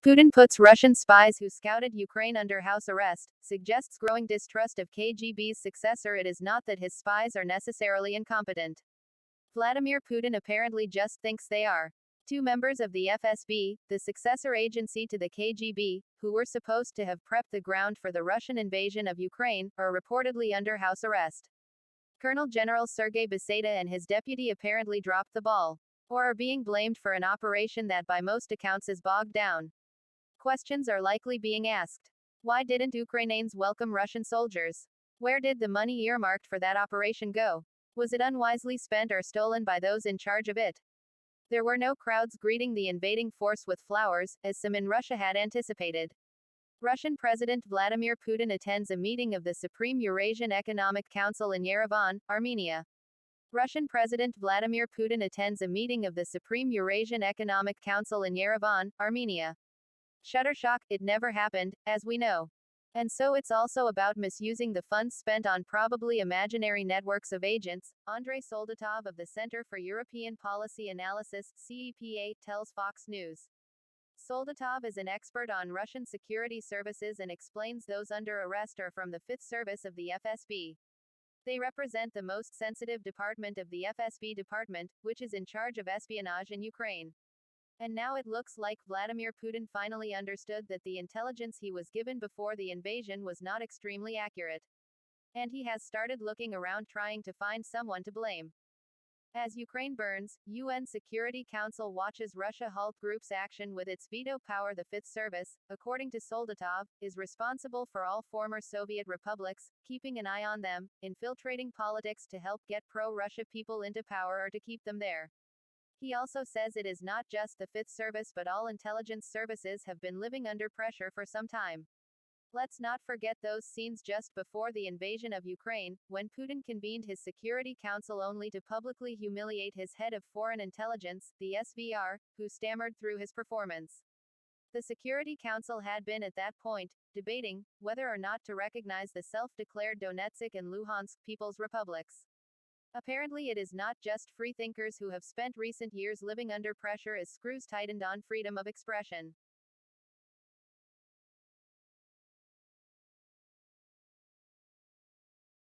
Putin puts Russian spies who scouted Ukraine under house arrest, suggests growing distrust of KGB's successor. It is not that his spies are necessarily incompetent. Vladimir Putin apparently just thinks they are. Two members of the FSB, the successor agency to the KGB, who were supposed to have prepped the ground for the Russian invasion of Ukraine, are reportedly under house arrest. Colonel General Sergei Beseda and his deputy apparently dropped the ball, or are being blamed for an operation that by most accounts is bogged down. Questions are likely being asked. Why didn't Ukrainains welcome Russian soldiers? Where did the money earmarked for that operation go? Was it unwisely spent or stolen by those in charge of it? There were no crowds greeting the invading force with flowers, as some in Russia had anticipated. Russian President Vladimir Putin attends a meeting of the Supreme Eurasian Economic Council in Yerevan, Armenia. Russian President Vladimir Putin attends a meeting of the Supreme Eurasian Economic Council in Yerevan, Armenia. Shuttershock, it never happened, as we know. And so it's also about misusing the funds spent on probably imaginary networks of agents, Andrei Soldatov of the Center for European Policy Analysis, CEPA, tells Fox News. Soldatov is an expert on Russian security services and explains those under arrest are from the Fifth Service of the FSB. They represent the most sensitive department of the FSB department, which is in charge of espionage in Ukraine. And now it looks like Vladimir Putin finally understood that the intelligence he was given before the invasion was not extremely accurate. And he has started looking around trying to find someone to blame. As Ukraine burns, UN Security Council watches Russia halt group's action with its veto power. The Fifth Service, according to Soldatov, is responsible for all former Soviet republics, keeping an eye on them, infiltrating politics to help get pro-Russia people into power or to keep them there. He also says it is not just the Fifth Service but all intelligence services have been living under pressure for some time. Let's not forget those scenes just before the invasion of Ukraine, when Putin convened his Security Council only to publicly humiliate his head of foreign intelligence, the SVR, who stammered through his performance. The Security Council had been at that point debating whether or not to recognize the self-declared Donetsk and Luhansk People's Republics. Apparently it is not just freethinkers who have spent recent years living under pressure as screws tightened on freedom of expression.